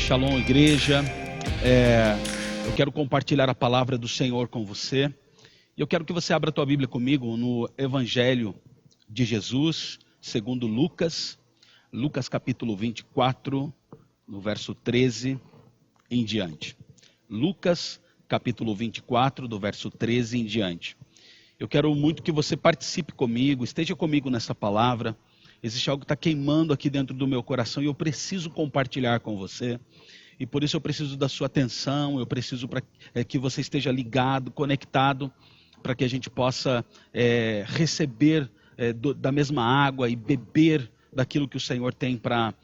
Shalom, igreja. Eu quero compartilhar a palavra do Senhor com você. E eu quero que você abra a tua Bíblia comigo no Evangelho de Jesus, segundo Lucas. Lucas capítulo 24, no verso 13 em diante. Lucas capítulo 24, do verso 13 em diante. Eu quero muito que você participe comigo, esteja comigo nessa palavra. Existe algo que está queimando aqui dentro do meu coração e eu preciso compartilhar com você. E por isso eu preciso da sua atenção, eu preciso que você esteja ligado, conectado, para que a gente possa receber da mesma água e beber daquilo que o Senhor tem para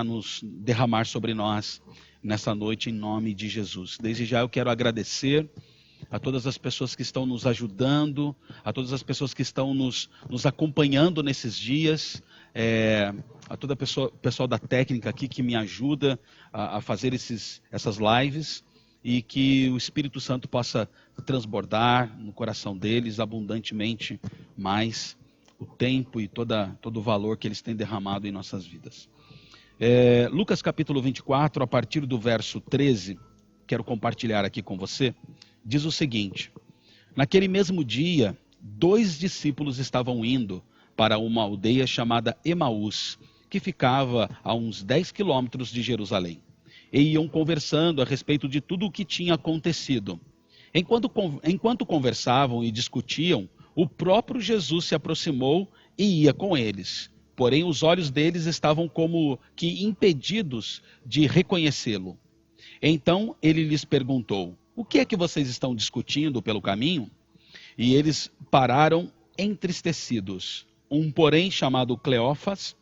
nos derramar sobre nós nessa noite, em nome de Jesus. Desde já eu quero agradecer a todas as pessoas que estão nos ajudando, a todas as pessoas que estão nos acompanhando nesses dias, a toda o pessoal da técnica aqui que me ajuda a fazer essas lives, e que o Espírito Santo possa transbordar no coração deles abundantemente mais o tempo e todo o valor que eles têm derramado em nossas vidas. Lucas capítulo 24, a partir do verso 13, quero compartilhar aqui com você, diz o seguinte: naquele mesmo dia, 2 discípulos estavam indo para uma aldeia chamada Emaús, que ficava a uns 10 quilômetros de Jerusalém. E iam conversando a respeito de tudo o que tinha acontecido. Enquanto conversavam e discutiam, o próprio Jesus se aproximou e ia com eles. Porém, os olhos deles estavam como que impedidos de reconhecê-lo. Então ele lhes perguntou: o que é que vocês estão discutindo pelo caminho? E eles pararam entristecidos. Um, porém, chamado Cleopas,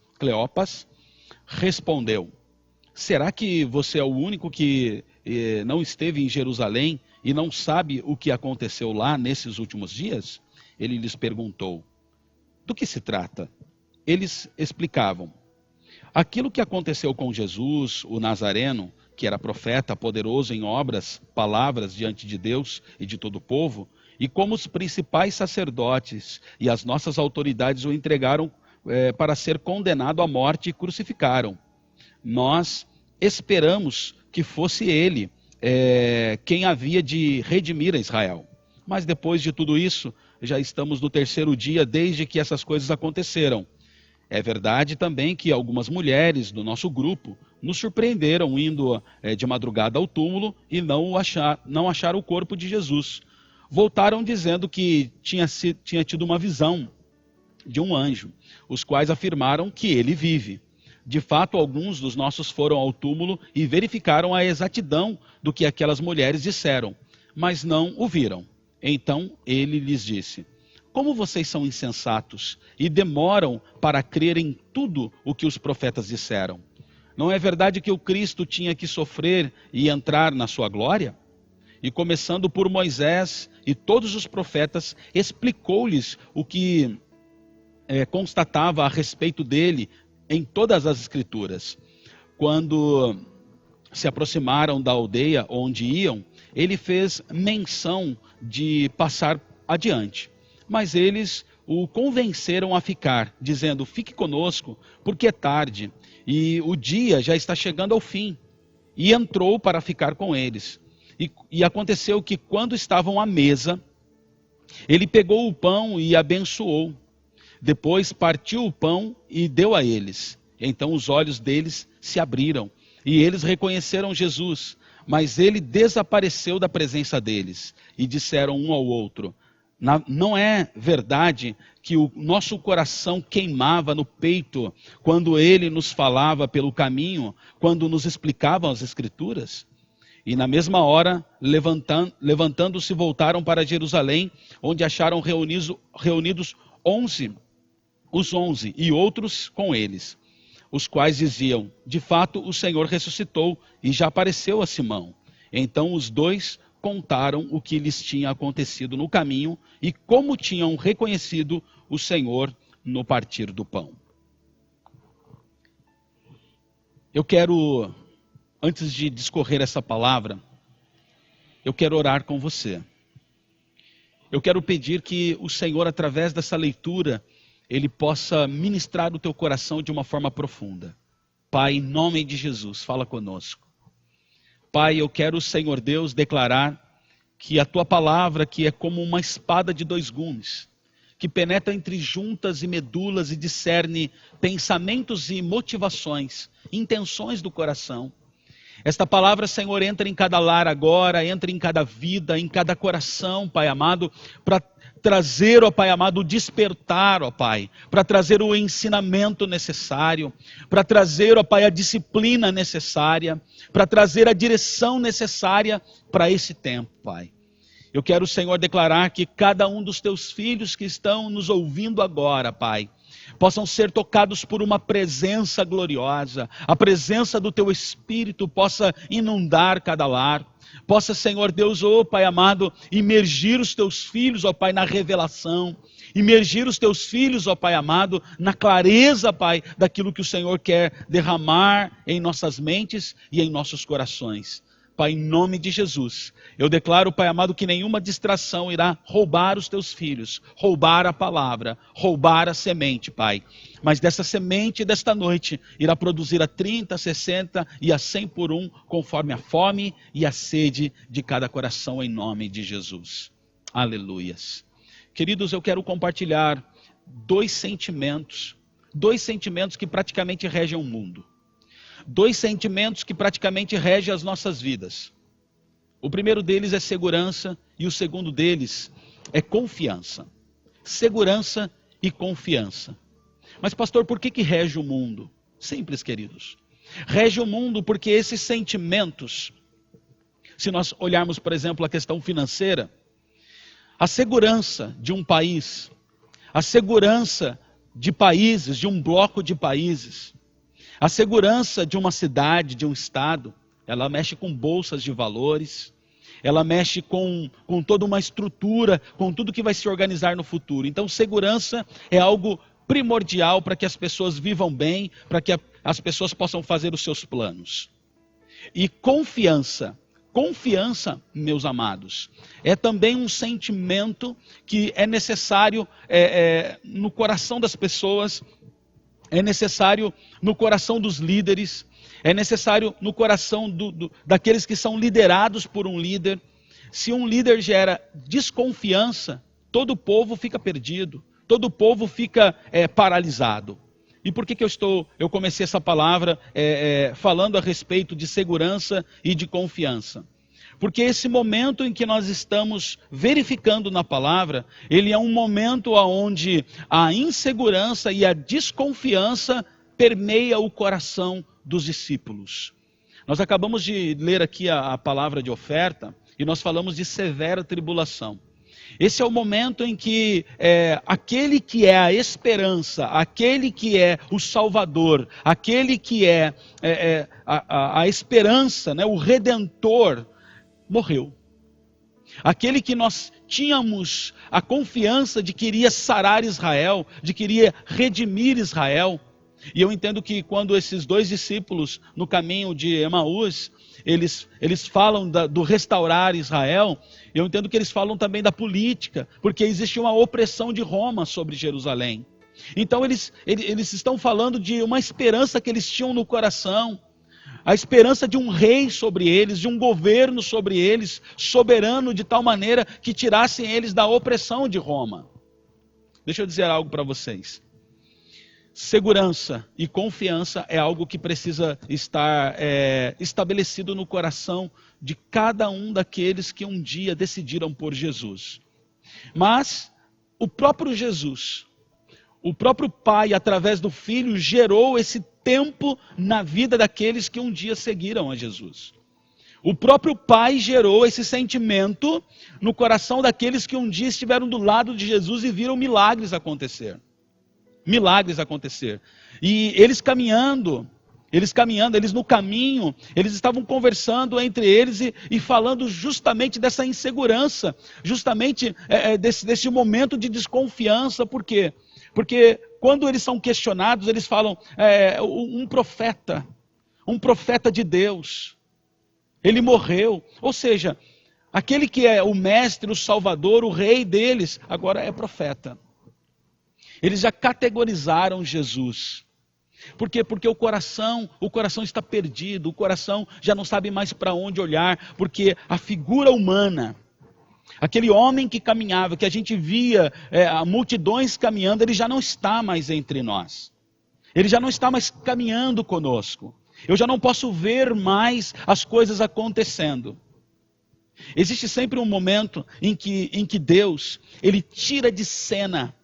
respondeu: será que você é o único que não esteve em Jerusalém e não sabe o que aconteceu lá nesses últimos dias? Ele lhes perguntou: do que se trata? Eles explicavam: aquilo que aconteceu com Jesus, o Nazareno, que era profeta, poderoso em obras, palavras diante de Deus e de todo o povo, e como os principais sacerdotes e as nossas autoridades o entregaram para ser condenado à morte e crucificaram. Nós esperamos que fosse ele quem havia de redimir a Israel. Mas depois de tudo isso, já estamos no 3º dia desde que essas coisas aconteceram. É verdade também que algumas mulheres do nosso grupo nos surpreenderam indo de madrugada ao túmulo e não acharam o corpo de Jesus. Voltaram dizendo que tinha tido uma visão de um anjo, os quais afirmaram que ele vive. De fato, alguns dos nossos foram ao túmulo e verificaram a exatidão do que aquelas mulheres disseram, mas não o viram. Então ele lhes disse: como vocês são insensatos e demoram para crer em tudo o que os profetas disseram? Não é verdade que o Cristo tinha que sofrer e entrar na sua glória? E começando por Moisés e todos os profetas, explicou-lhes o que constatava a respeito dele em todas as escrituras. Quando se aproximaram da aldeia onde iam, ele fez menção de passar adiante. Mas eles o convenceram a ficar, dizendo: fique conosco, porque é tarde, e o dia já está chegando ao fim. E entrou para ficar com eles. E aconteceu que, quando estavam à mesa, ele pegou o pão e abençoou. Depois partiu o pão e deu a eles. Então os olhos deles se abriram, e eles reconheceram Jesus. Mas ele desapareceu da presença deles, e disseram um ao outro: não é verdade que o nosso coração queimava no peito quando ele nos falava pelo caminho, quando nos explicava as Escrituras? E na mesma hora, levantando-se, voltaram para Jerusalém, onde acharam reunidos os 11 e outros com eles, os quais diziam: de fato o Senhor ressuscitou e já apareceu a Simão. Então os 2 contaram o que lhes tinha acontecido no caminho e como tinham reconhecido o Senhor no partir do pão. Eu quero, antes de discorrer essa palavra, eu quero orar com você. Eu quero pedir que o Senhor, através dessa leitura, Ele possa ministrar o teu coração de uma forma profunda. Pai, em nome de Jesus, fala conosco. Pai, eu quero, Senhor Deus, declarar que a Tua palavra, que é como uma espada de dois gumes, que penetra entre juntas e medulas e discerne pensamentos e motivações, intenções do coração. Esta palavra, Senhor, entra em cada lar agora, entra em cada vida, em cada coração, Pai amado, para trazer, ó Pai amado, o despertar, ó Pai, para trazer o ensinamento necessário, para trazer, ó Pai, a disciplina necessária, para trazer a direção necessária para esse tempo, Pai. Eu quero, Senhor, declarar que cada um dos Teus filhos que estão nos ouvindo agora, Pai, possam ser tocados por uma presença gloriosa, a presença do Teu Espírito possa inundar cada lar, possa, Senhor Deus, ó Pai amado, imergir os Teus filhos, ó Pai, na revelação, imergir os Teus filhos, ó Pai amado, na clareza, Pai, daquilo que o Senhor quer derramar em nossas mentes e em nossos corações. Pai, em nome de Jesus, eu declaro, Pai amado, que nenhuma distração irá roubar os Teus filhos, roubar a palavra, roubar a semente, Pai. Mas dessa semente desta noite irá produzir a 30, a 60 e a 100 por um, conforme a fome e a sede de cada coração, em nome de Jesus. Aleluias. Queridos, eu quero compartilhar dois sentimentos que praticamente regem o mundo. Dois sentimentos que praticamente regem as nossas vidas. O primeiro deles é segurança e o segundo deles é confiança. Segurança e confiança. Mas pastor, por que rege o mundo? Simples, queridos. Rege o mundo porque esses sentimentos, se nós olharmos, por exemplo, a questão financeira, a segurança de um país, a segurança de países, de um bloco de países, a segurança de uma cidade, de um estado, ela mexe com bolsas de valores, ela mexe com toda uma estrutura, com tudo que vai se organizar no futuro. Então, segurança é algo primordial para que as pessoas vivam bem, para que as pessoas possam fazer os seus planos. E confiança, meus amados, é também um sentimento que é necessário no coração das pessoas, é necessário no coração dos líderes, é necessário no coração daqueles que são liderados por um líder. Se um líder gera desconfiança, todo o povo fica perdido, todo o povo fica paralisado. E por que eu comecei essa palavra falando a respeito de segurança e de confiança? Porque esse momento em que nós estamos verificando na palavra, ele é um momento onde a insegurança e a desconfiança permeia o coração dos discípulos. Nós acabamos de ler aqui a palavra de oferta e nós falamos de severa tribulação. Esse é o momento em que aquele que é a esperança, aquele que é o Salvador, aquele que é a esperança, né, o Redentor, morreu. Aquele que nós tínhamos a confiança de que iria sarar Israel, de que iria redimir Israel. E eu entendo que quando esses dois discípulos no caminho de Emaús, eles falam do restaurar Israel, eu entendo que eles falam também da política, porque existe uma opressão de Roma sobre Jerusalém. Então eles estão falando de uma esperança que eles tinham no coração, a esperança de um rei sobre eles, de um governo sobre eles, soberano de tal maneira que tirassem eles da opressão de Roma. Deixa eu dizer algo para vocês. Segurança e confiança é algo que precisa estar estabelecido no coração de cada um daqueles que um dia decidiram por Jesus. Mas o próprio Jesus, o próprio Pai, através do Filho, gerou esse tempo na vida daqueles que um dia seguiram a Jesus. O próprio Pai gerou esse sentimento no coração daqueles que um dia estiveram do lado de Jesus e viram milagres acontecer. Milagres acontecer. E eles caminhando, eles no caminho, eles estavam conversando entre eles e falando justamente dessa insegurança, justamente desse momento de desconfiança. Por quê? Porque quando eles são questionados, eles falam, um profeta de Deus, ele morreu. Ou seja, aquele que é o mestre, o salvador, o rei deles, agora é profeta. Eles já categorizaram Jesus. Por quê? Porque o coração está perdido, o coração já não sabe mais para onde olhar, porque a figura humana, aquele homem que caminhava, que a gente via multidões caminhando, ele já não está mais entre nós. Ele já não está mais caminhando conosco. Eu já não posso ver mais as coisas acontecendo. Existe sempre um momento em que Deus, Ele tira de cena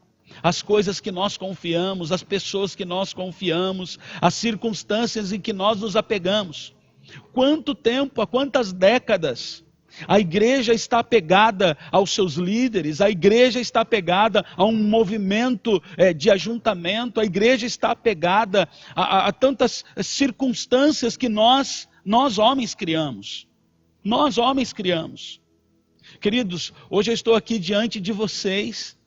as coisas que nós confiamos, as pessoas que nós confiamos, as circunstâncias em que nós nos apegamos. Quanto tempo, há quantas décadas, a igreja está apegada aos seus líderes, a igreja está apegada a um movimento de ajuntamento, a igreja está apegada a tantas circunstâncias que nós homens criamos. Nós homens criamos. Queridos, hoje eu estou aqui diante de vocês.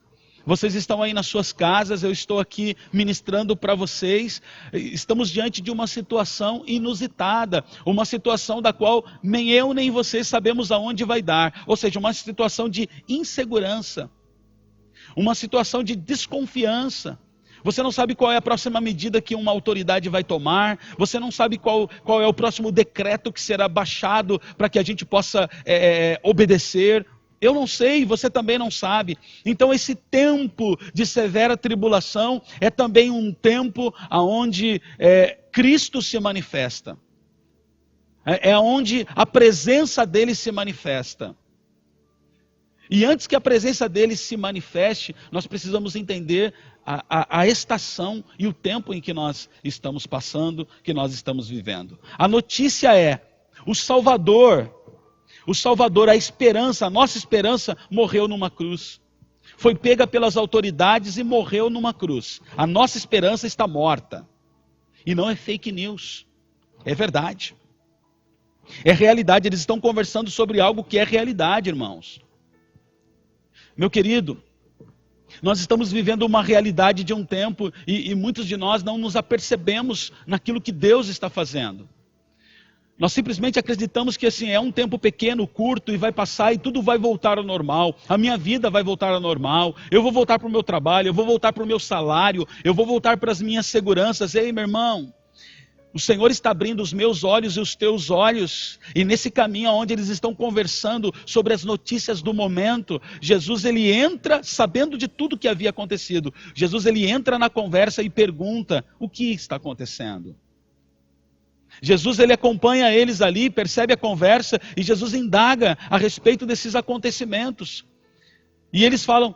Vocês estão aí nas suas casas, eu estou aqui ministrando para vocês. Estamos diante de uma situação inusitada, uma situação da qual nem eu nem vocês sabemos aonde vai dar. Ou seja, uma situação de insegurança, uma situação de desconfiança. Você não sabe qual é a próxima medida que uma autoridade vai tomar, você não sabe qual é o próximo decreto que será baixado para que a gente possa obedecer. Eu não sei, você também não sabe. Então esse tempo de severa tribulação é também um tempo onde Cristo se manifesta. É onde a presença dele se manifesta. E antes que a presença dele se manifeste, nós precisamos entender a estação e o tempo em que nós estamos passando, que nós estamos vivendo. A notícia é, o Salvador, a esperança, a nossa esperança morreu numa cruz. Foi pega pelas autoridades e morreu numa cruz. A nossa esperança está morta. E não é fake news, é verdade. É realidade, eles estão conversando sobre algo que é realidade, irmãos. Meu querido, nós estamos vivendo uma realidade de um tempo e muitos de nós não nos apercebemos naquilo que Deus está fazendo. Nós simplesmente acreditamos que assim, é um tempo pequeno, curto e vai passar e tudo vai voltar ao normal. A minha vida vai voltar ao normal, eu vou voltar para o meu trabalho, eu vou voltar para o meu salário, eu vou voltar para as minhas seguranças. Ei, meu irmão, o Senhor está abrindo os meus olhos e os teus olhos, e nesse caminho onde eles estão conversando sobre as notícias do momento, Jesus ele entra sabendo de tudo que havia acontecido. Jesus ele entra na conversa e pergunta, o que está acontecendo? Jesus ele acompanha eles ali, percebe a conversa, e Jesus indaga a respeito desses acontecimentos. E eles falam,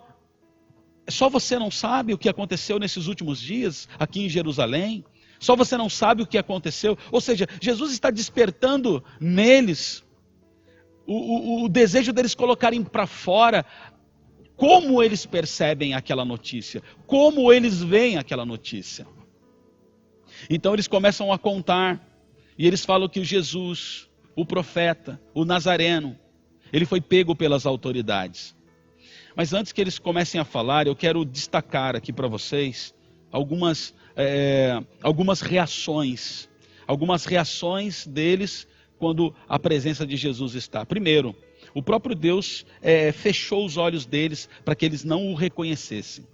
só você não sabe o que aconteceu nesses últimos dias aqui em Jerusalém? Só você não sabe o que aconteceu? Ou seja, Jesus está despertando neles o desejo deles colocarem para fora como eles percebem aquela notícia, como eles veem aquela notícia. Então eles começam a contar, e eles falam que o Jesus, o profeta, o Nazareno, ele foi pego pelas autoridades. Mas antes que eles comecem a falar, eu quero destacar aqui para vocês algumas reações deles quando a presença de Jesus está. Primeiro, o próprio Deus fechou os olhos deles para que eles não o reconhecessem.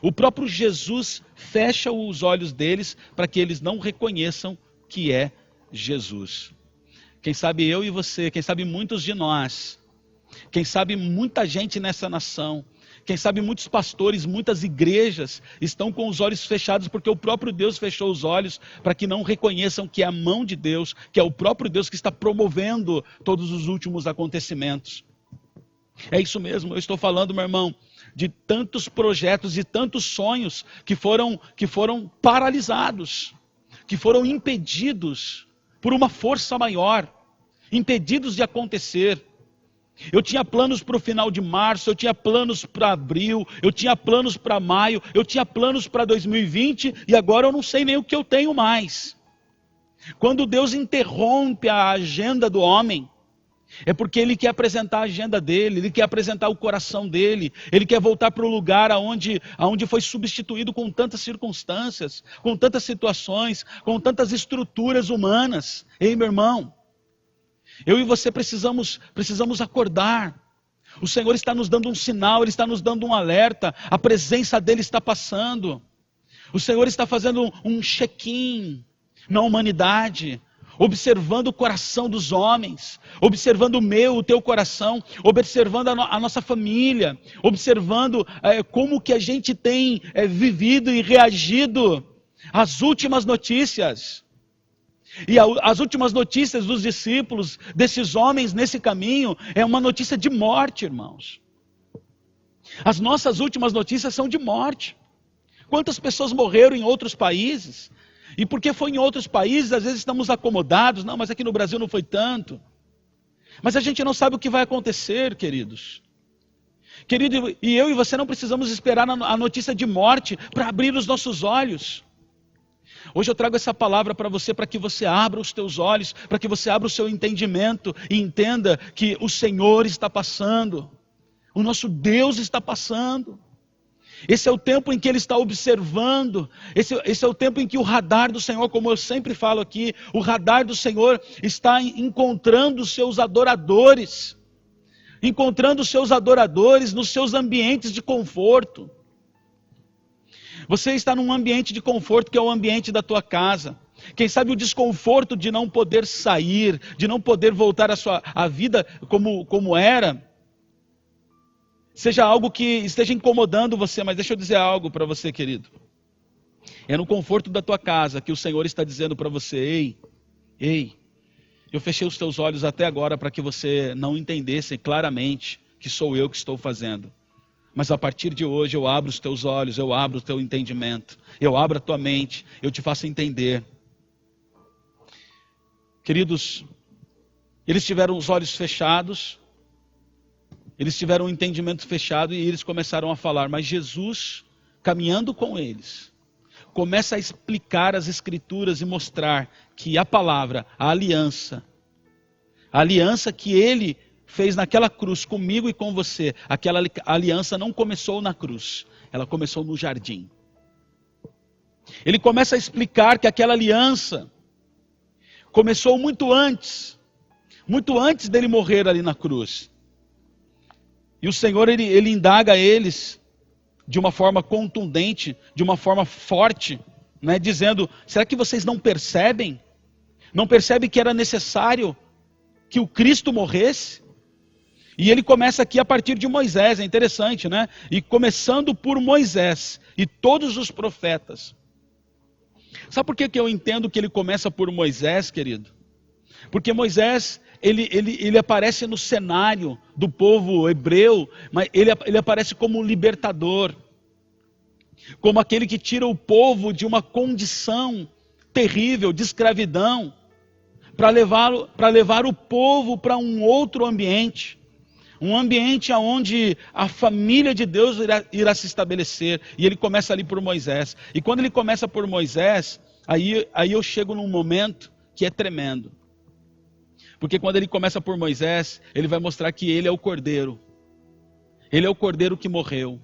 O próprio Jesus fecha os olhos deles para que eles não reconheçam que é Jesus. Quem sabe eu e você, quem sabe muitos de nós, quem sabe muita gente nessa nação, quem sabe muitos pastores, muitas igrejas estão com os olhos fechados porque o próprio Deus fechou os olhos para que não reconheçam que é a mão de Deus, que é o próprio Deus que está promovendo todos os últimos acontecimentos. É isso mesmo, eu estou falando, meu irmão, de tantos projetos e tantos sonhos que foram paralisados, que foram impedidos por uma força maior, impedidos de acontecer. Eu tinha planos para o final de março, eu tinha planos para abril, eu tinha planos para maio, eu tinha planos para 2020 e agora eu não sei nem o que eu tenho mais. Quando Deus interrompe a agenda do homem, é porque Ele quer apresentar a agenda dele, Ele quer apresentar o coração dele, Ele quer voltar para o lugar aonde foi substituído com tantas circunstâncias, com tantas situações, com tantas estruturas humanas. Ei, meu irmão, eu e você precisamos acordar. O Senhor está nos dando um sinal, Ele está nos dando um alerta, a presença dEle está passando. O Senhor está fazendo um check-in na humanidade, observando o coração dos homens, observando o meu, o teu coração, observando a nossa família, observando como que a gente tem vivido e reagido às últimas notícias. E as últimas notícias dos discípulos, desses homens nesse caminho, é uma notícia de morte, irmãos. As nossas últimas notícias são de morte. Quantas pessoas morreram em outros países? E porque foi em outros países, às vezes estamos acomodados. Não, mas aqui no Brasil não foi tanto. Mas a gente não sabe o que vai acontecer, queridos. Querido, e eu e você não precisamos esperar a notícia de morte para abrir os nossos olhos. Hoje eu trago essa palavra para que você abra os teus olhos, para que você abra o seu entendimento e entenda que o Senhor está passando. O nosso Deus está passando. Esse é o tempo em que Ele está observando. Esse é o tempo em que o radar do Senhor, como eu sempre falo aqui, o radar do Senhor está encontrando os seus adoradores. Encontrando os seus adoradores nos seus ambientes de conforto. Você está num ambiente de conforto que é o ambiente da tua casa. Quem sabe o desconforto de não poder sair, de não poder voltar à vida como era, seja algo que esteja incomodando você. Mas deixa eu dizer algo para você, querido. É no conforto da tua casa que o Senhor está dizendo para você: ei, eu fechei os teus olhos até agora para que você não entendesse claramente que sou eu que estou fazendo. Mas a partir de hoje eu abro os teus olhos, eu abro o teu entendimento, eu abro a tua mente, eu te faço entender. Queridos, eles tiveram os olhos fechados, eles tiveram o entendimento fechado e eles começaram a falar. Mas Jesus, caminhando com eles, começa a explicar as Escrituras e mostrar que a palavra, a aliança que Ele fez naquela cruz comigo e com você, aquela aliança não começou na cruz, ela começou no jardim. Ele começa a explicar que aquela aliança começou muito antes dele morrer ali na cruz. E o Senhor, ele indaga eles de uma forma contundente, de uma forma forte, né, dizendo: será que vocês não percebem? Não percebem que era necessário que o Cristo morresse? E ele começa aqui a partir de Moisés, é interessante, né? E começando por Moisés e todos os profetas. Sabe por que eu entendo que ele começa por Moisés, querido? Porque Moisés, ele aparece no cenário do povo hebreu, mas ele aparece como um libertador. Como aquele que tira o povo de uma condição terrível de escravidão, para levar o povo para um outro ambiente. Um ambiente onde a família de Deus irá se estabelecer. E ele começa ali por Moisés. E quando ele começa por Moisés, aí eu chego num momento que é tremendo. Porque quando ele começa por Moisés, ele vai mostrar que ele é o Cordeiro. Ele é o Cordeiro que morreu.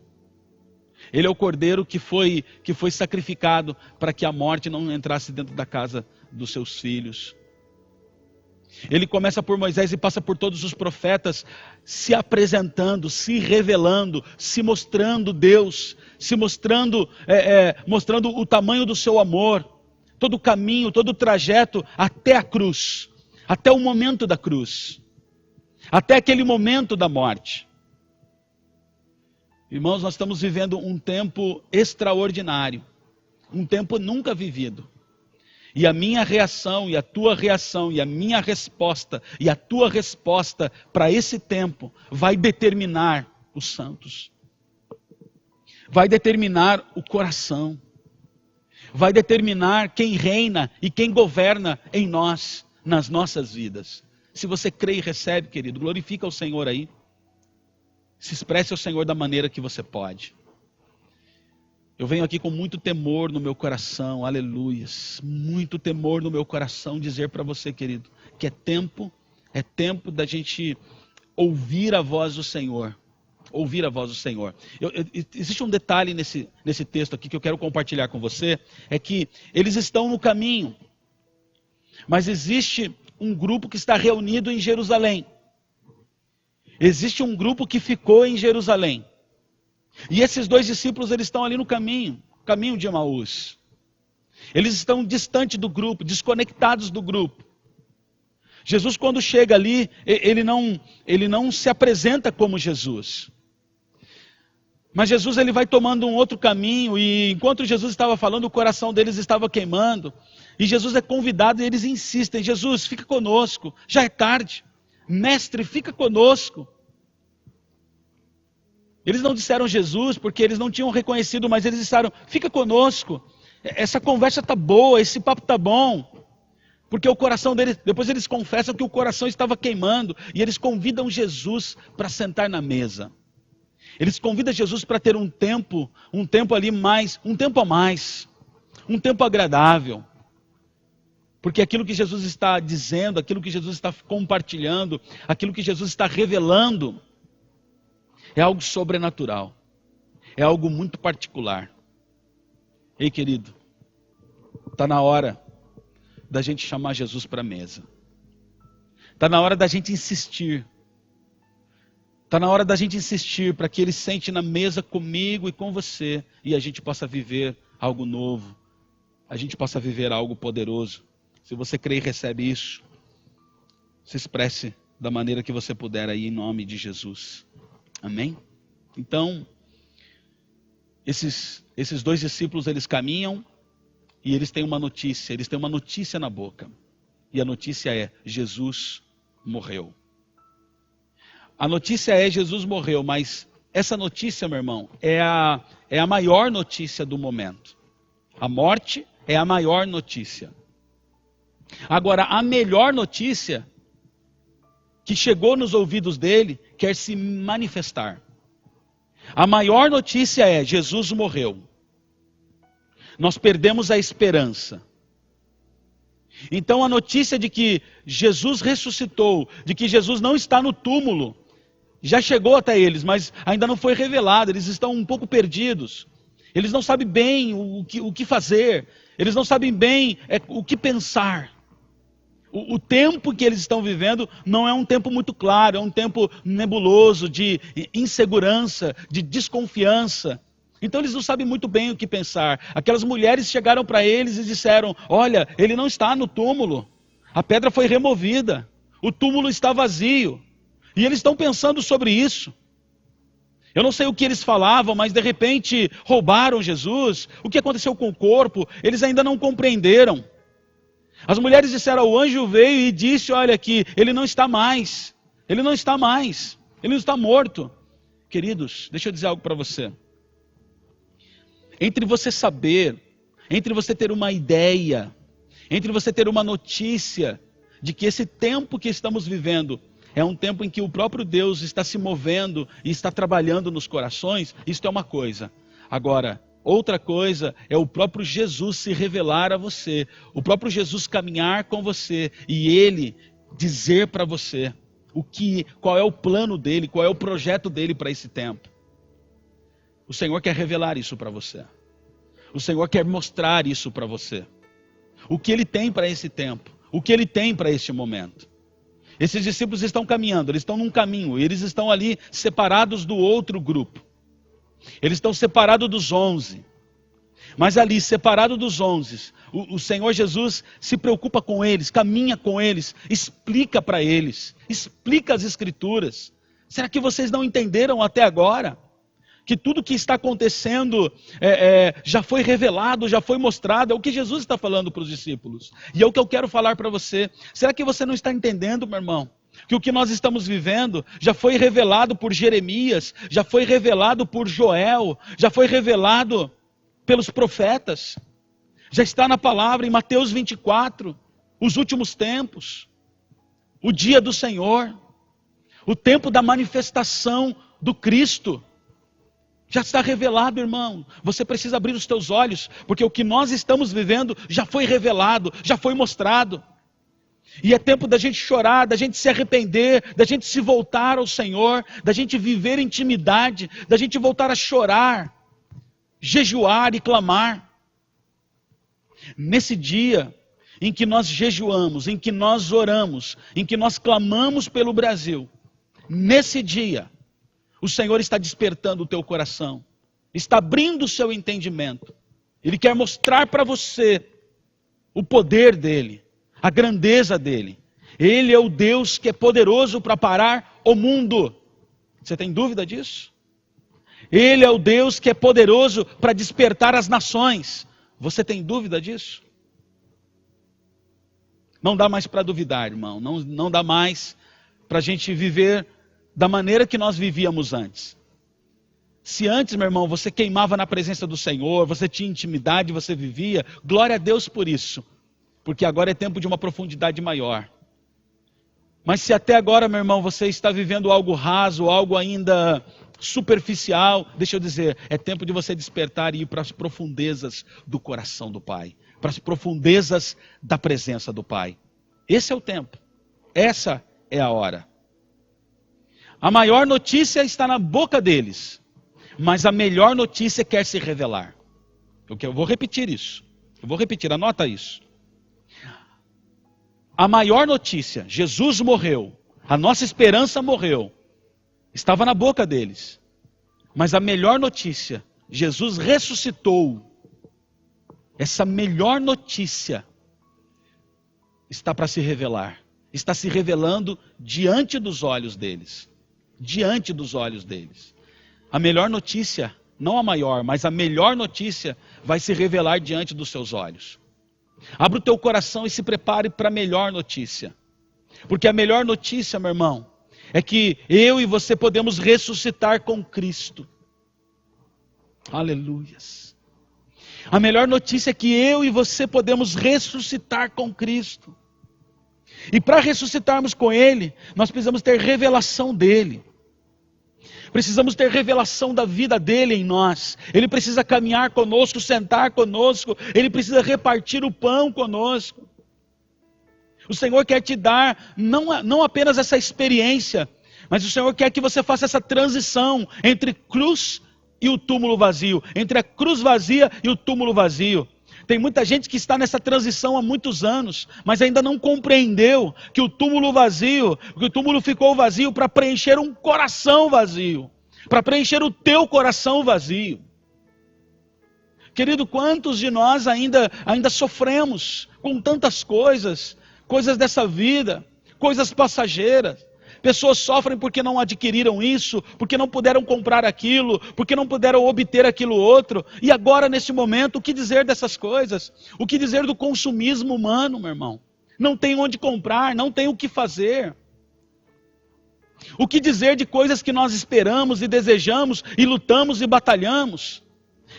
Ele é o Cordeiro que foi sacrificado para que a morte não entrasse dentro da casa dos seus filhos. Ele começa por Moisés e passa por todos os profetas, se apresentando, se revelando, se mostrando Deus, se mostrando o tamanho do seu amor, todo o caminho, todo o trajeto até a cruz, até o momento da cruz, até aquele momento da morte. Irmãos, nós estamos vivendo um tempo extraordinário, um tempo nunca vivido. E a minha reação, e a tua reação, e a minha resposta, e a tua resposta para esse tempo vai determinar os santos. Vai determinar o coração. Vai determinar quem reina e quem governa em nós, nas nossas vidas. Se você crê e recebe, querido, glorifica o Senhor aí. Se expresse ao Senhor da maneira que você pode. Eu venho aqui com muito temor no meu coração, aleluias, muito temor no meu coração dizer para você, querido, que é tempo da gente ouvir a voz do Senhor, ouvir a voz do Senhor. Existe um detalhe nesse texto aqui que eu quero compartilhar com você, é que eles estão no caminho, mas existe um grupo que está reunido em Jerusalém, existe um grupo que ficou em Jerusalém. E esses dois discípulos, eles estão ali no caminho. caminho de Emaús. Eles estão distante do grupo, desconectados do grupo. Jesus, quando chega ali, ele não se apresenta como Jesus. Mas Jesus, ele vai tomando um outro caminho, e enquanto Jesus estava falando, o coração deles estava queimando. E Jesus é convidado e eles insistem: Jesus, fica conosco, já é tarde. Mestre, fica conosco. Eles não disseram Jesus porque eles não tinham reconhecido, mas eles disseram: fica conosco. Essa conversa está boa, esse papo está bom. Porque o coração deles, depois eles confessam que o coração estava queimando, e eles convidam Jesus para sentar na mesa. Eles convidam Jesus para ter um tempo ali mais, um tempo a mais, um tempo agradável. Porque aquilo que Jesus está dizendo, aquilo que Jesus está compartilhando, aquilo que Jesus está revelando, é algo sobrenatural, é algo muito particular. Ei, querido, está na hora da gente chamar Jesus para a mesa. Está na hora da gente insistir. Está na hora da gente insistir para que Ele sente na mesa comigo e com você, e a gente possa viver algo novo, a gente possa viver algo poderoso. Se você crê e recebe isso, se expresse da maneira que você puder aí, em nome de Jesus. Amém? Então, esses dois discípulos, eles caminham e eles têm uma notícia na boca. E a notícia é: Jesus morreu. A notícia é: Jesus morreu, mas essa notícia, meu irmão, é a maior notícia do momento. A morte é a maior notícia. Agora, a melhor notícia que chegou nos ouvidos dele quer se manifestar. A maior notícia é: Jesus morreu. Nós perdemos a esperança. Então a notícia de que Jesus ressuscitou, de que Jesus não está no túmulo, já chegou até eles, mas ainda não foi revelado. Eles estão um pouco perdidos. Eles não sabem bem o que fazer. Eles não sabem bem o que pensar. O tempo que eles estão vivendo não é um tempo muito claro, é um tempo nebuloso, de insegurança, de desconfiança. Então eles não sabem muito bem o que pensar. Aquelas mulheres chegaram para eles e disseram: olha, ele não está no túmulo. A pedra foi removida. O túmulo está vazio. E eles estão pensando sobre isso. Eu não sei o que eles falavam, mas de repente roubaram Jesus. O que aconteceu com o corpo? Eles ainda não compreenderam. As mulheres disseram: o anjo veio e disse: olha aqui, ele não está mais. Ele não está mais. Ele não está morto. Queridos, deixa eu dizer algo para você. Entre você saber, entre você ter uma ideia, entre você ter uma notícia de que esse tempo que estamos vivendo é um tempo em que o próprio Deus está se movendo e está trabalhando nos corações, isso é uma coisa. Agora, outra coisa é o próprio Jesus se revelar a você, o próprio Jesus caminhar com você e Ele dizer para você qual é o plano dele, qual é o projeto dele para esse tempo. O Senhor quer revelar isso para você. O Senhor quer mostrar isso para você. O que Ele tem para esse tempo, o que Ele tem para este momento. Esses discípulos estão caminhando, eles estão num caminho, eles estão ali separados do outro grupo. Eles estão separados dos 11. Mas ali, separado dos 11, o Senhor Jesus se preocupa com eles, caminha com eles, explica para eles, explica as Escrituras. Será que vocês não entenderam até agora? Que tudo que está acontecendo já foi revelado, já foi mostrado, é o que Jesus está falando para os discípulos. E é o que eu quero falar para você. Será que você não está entendendo, meu irmão? Que o que nós estamos vivendo já foi revelado por Jeremias, já foi revelado por Joel, já foi revelado pelos profetas. Já está na palavra em Mateus 24, os últimos tempos, o dia do Senhor, o tempo da manifestação do Cristo. Já está revelado, irmão. Você precisa abrir os teus olhos, porque o que nós estamos vivendo já foi revelado, já foi mostrado. E é tempo da gente chorar, da gente se arrepender, da gente se voltar ao Senhor, da gente viver intimidade, da gente voltar a chorar, jejuar e clamar. Nesse dia em que nós jejuamos, em que nós oramos, em que nós clamamos pelo Brasil, nesse dia, o Senhor está despertando o teu coração, está abrindo o seu entendimento. Ele quer mostrar para você o poder dele, a grandeza dele. Ele é o Deus que é poderoso para parar o mundo. Você tem dúvida disso? Ele é o Deus que é poderoso para despertar as nações. Você tem dúvida disso? Não dá mais para duvidar, irmão. Não dá mais para a gente viver da maneira que nós vivíamos antes. Se antes, meu irmão, você queimava na presença do Senhor, você tinha intimidade, você vivia, glória a Deus por isso. Porque agora é tempo de uma profundidade maior. Mas se até agora, meu irmão, você está vivendo algo raso, algo ainda superficial, deixa eu dizer, é tempo de você despertar e ir para as profundezas do coração do Pai. Para as profundezas da presença do Pai. Esse é o tempo. Essa é a hora. A maior notícia está na boca deles. Mas a melhor notícia quer se revelar. Eu vou repetir isso. Anota isso. A maior notícia, Jesus morreu, a nossa esperança morreu, estava na boca deles. Mas a melhor notícia, Jesus ressuscitou. Essa melhor notícia está para se revelar. Está se revelando diante dos olhos deles. Diante dos olhos deles. A melhor notícia, não a maior, mas a melhor notícia vai se revelar diante dos seus olhos. Abra o teu coração e se prepare para a melhor notícia. Porque a melhor notícia, meu irmão, é que eu e você podemos ressuscitar com Cristo. Aleluias. A melhor notícia é que eu e você podemos ressuscitar com Cristo. E para ressuscitarmos com Ele, nós precisamos ter revelação dEle. Precisamos ter revelação da vida dele em nós. Ele precisa caminhar conosco, sentar conosco. Ele precisa repartir o pão conosco. O Senhor quer te dar não apenas essa experiência, mas o Senhor quer que você faça essa transição entre cruz e o túmulo vazio. Entre a cruz vazia e o túmulo vazio. Tem muita gente que está nessa transição há muitos anos, mas ainda não compreendeu que o túmulo ficou vazio para preencher um coração vazio, para preencher o teu coração vazio. Querido, quantos de nós ainda sofremos com tantas coisas dessa vida, coisas passageiras. Pessoas sofrem porque não adquiriram isso, porque não puderam comprar aquilo, porque não puderam obter aquilo outro. E agora, nesse momento, o que dizer dessas coisas? O que dizer do consumismo humano, meu irmão? Não tem onde comprar, não tem o que fazer. O que dizer de coisas que nós esperamos e desejamos e lutamos e batalhamos?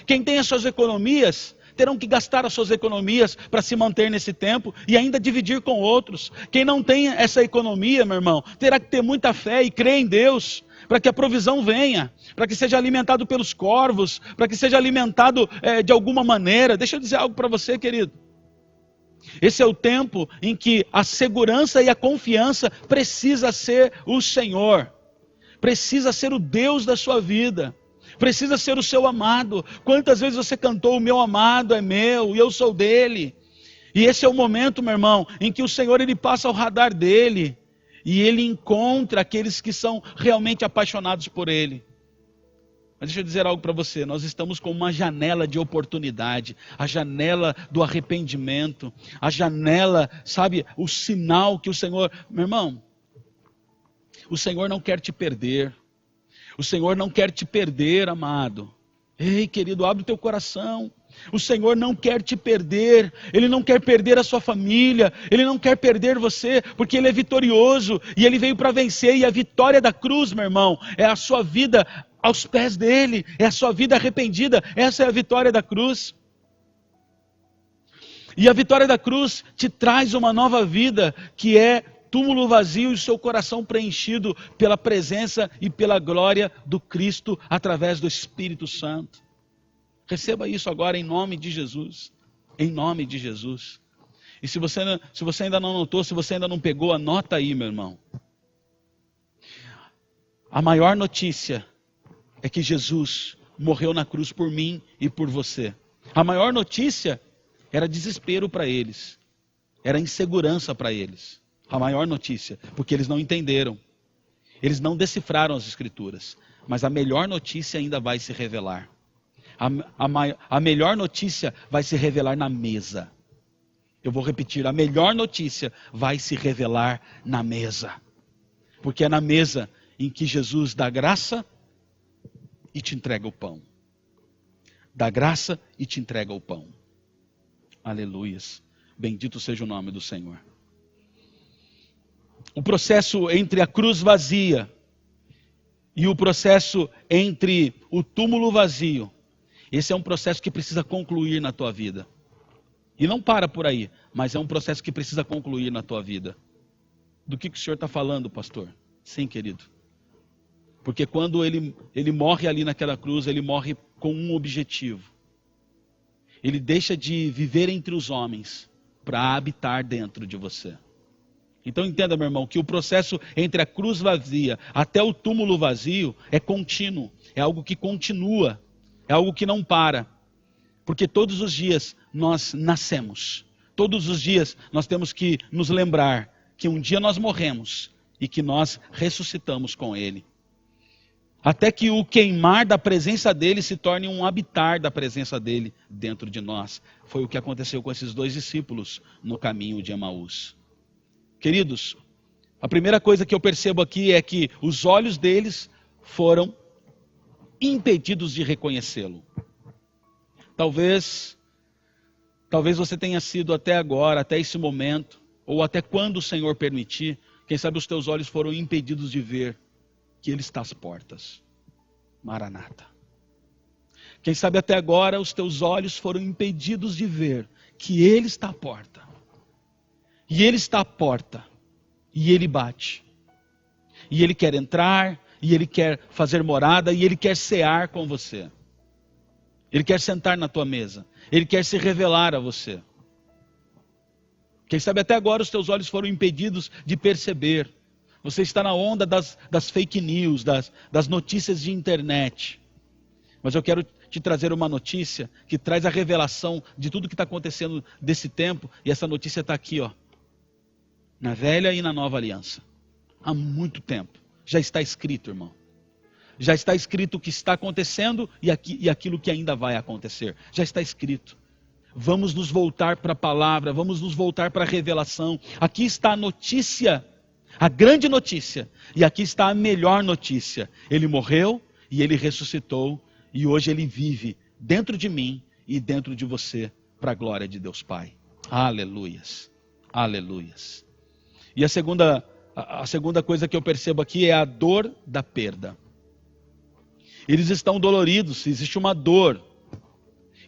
Quem tem as suas economias terão que gastar as suas economias para se manter nesse tempo e ainda dividir com outros. Quem não tem essa economia, meu irmão, terá que ter muita fé e crer em Deus, para que a provisão venha, para que seja alimentado pelos corvos, para que seja alimentado de alguma maneira. Deixa eu dizer algo para você, querido. Esse é o tempo em que a segurança e a confiança precisa ser o Senhor, precisa ser o Deus da sua vida. Precisa ser o seu amado. Quantas vezes você cantou, o meu amado é meu e eu sou dele. E esse é o momento, meu irmão, em que o Senhor ele passa ao radar dele. E ele encontra aqueles que são realmente apaixonados por ele. Mas deixa eu dizer algo para você. Nós estamos com uma janela de oportunidade. A janela do arrependimento. A janela, sabe, o sinal que o Senhor... Meu irmão, o Senhor não quer te perder. O Senhor não quer te perder, amado. Ei, querido, abre o teu coração. O Senhor não quer te perder. Ele não quer perder a sua família. Ele não quer perder você, porque Ele é vitorioso. E Ele veio para vencer. E a vitória da cruz, meu irmão, é a sua vida aos pés dEle. É a sua vida arrependida. Essa é a vitória da cruz. E a vitória da cruz te traz uma nova vida, que é túmulo vazio e seu coração preenchido pela presença e pela glória do Cristo através do Espírito Santo. Receba isso agora em nome de Jesus. Em nome de Jesus. E se você ainda não anotou, se você ainda não pegou, anota aí, meu irmão. A maior notícia é que Jesus morreu na cruz por mim e por você. A maior notícia era desespero para eles. Era insegurança para eles. A maior notícia, porque eles não entenderam. Eles não decifraram as Escrituras. Mas a melhor notícia ainda vai se revelar. A melhor notícia vai se revelar na mesa. Eu vou repetir, a melhor notícia vai se revelar na mesa. Porque é na mesa em que Jesus dá graça e te entrega o pão. Dá graça e te entrega o pão. Aleluias. Bendito seja o nome do Senhor. O processo entre a cruz vazia e o processo entre o túmulo vazio, esse é um processo que precisa concluir na tua vida. E não para por aí, mas é um processo que precisa concluir na tua vida. Do que o senhor está falando, pastor? Sim, querido. Porque quando ele morre ali naquela cruz, ele morre com um objetivo. Ele deixa de viver entre os homens para habitar dentro de você. Então entenda, meu irmão, que o processo entre a cruz vazia até o túmulo vazio é contínuo. É algo que continua. É algo que não para. Porque todos os dias nós nascemos. Todos os dias nós temos que nos lembrar que um dia nós morremos e que nós ressuscitamos com Ele. Até que o queimar da presença dEle se torne um habitar da presença dEle dentro de nós. Foi o que aconteceu com esses 2 discípulos no caminho de Emaús. Queridos, a primeira coisa que eu percebo aqui é que os olhos deles foram impedidos de reconhecê-lo. Talvez você tenha sido até agora, até esse momento, ou até quando o Senhor permitir, quem sabe os teus olhos foram impedidos de ver que Ele está às portas. Maranata. Quem sabe até agora os teus olhos foram impedidos de ver que Ele está à porta. E Ele está à porta. E Ele bate. E Ele quer entrar, e Ele quer fazer morada, e Ele quer cear com você. Ele quer sentar na tua mesa. Ele quer se revelar a você. Quem sabe até agora os teus olhos foram impedidos de perceber. Você está na onda das fake news, das notícias de internet. Mas eu quero te trazer uma notícia que traz a revelação de tudo que está acontecendo desse tempo. E essa notícia está aqui, ó, na velha e na nova aliança. Há muito tempo. Já está escrito, irmão. Já está escrito o que está acontecendo e aquilo que ainda vai acontecer. Já está escrito. Vamos nos voltar para a palavra, vamos nos voltar para a revelação. Aqui está a notícia, a grande notícia. E aqui está a melhor notícia. Ele morreu e Ele ressuscitou. E hoje Ele vive dentro de mim e dentro de você, para a glória de Deus Pai. Aleluias. Aleluias. E a segunda coisa que eu percebo aqui é a dor da perda. Eles estão doloridos, existe uma dor.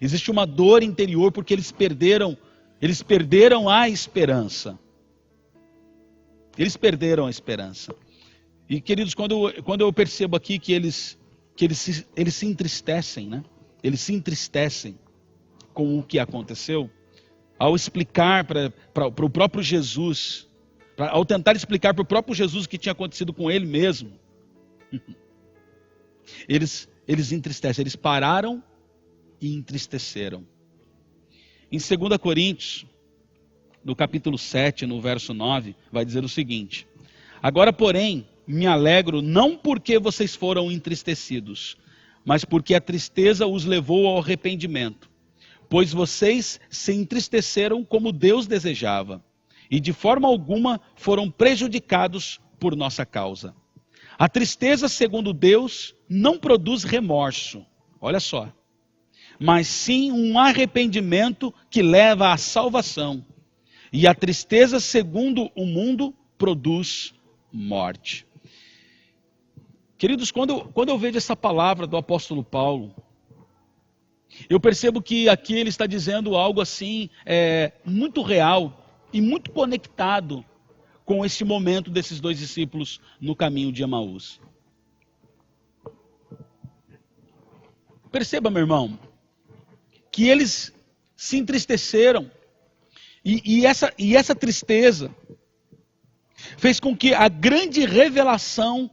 Existe uma dor interior porque eles perderam a esperança. Eles perderam a esperança. E queridos, quando eu percebo aqui que eles se entristecem, né? Eles se entristecem com o que aconteceu, ao explicar para o próprio Jesus, ao tentar explicar para o próprio Jesus o que tinha acontecido com ele mesmo, eles entristecem, eles pararam e entristeceram. Em 2 Coríntios, no capítulo 7, no verso 9, vai dizer o seguinte: agora, porém, me alegro não porque vocês foram entristecidos, mas porque a tristeza os levou ao arrependimento. Pois vocês se entristeceram como Deus desejava, e de forma alguma foram prejudicados por nossa causa. A tristeza, segundo Deus, não produz remorso, olha só, mas sim um arrependimento que leva à salvação. E a tristeza, segundo o mundo, produz morte. Queridos, quando eu vejo essa palavra do apóstolo Paulo, eu percebo que aqui ele está dizendo algo assim, muito real e muito conectado com esse momento desses 2 discípulos no caminho de Emaús. Perceba, meu irmão, que eles se entristeceram e essa tristeza fez com que a grande revelação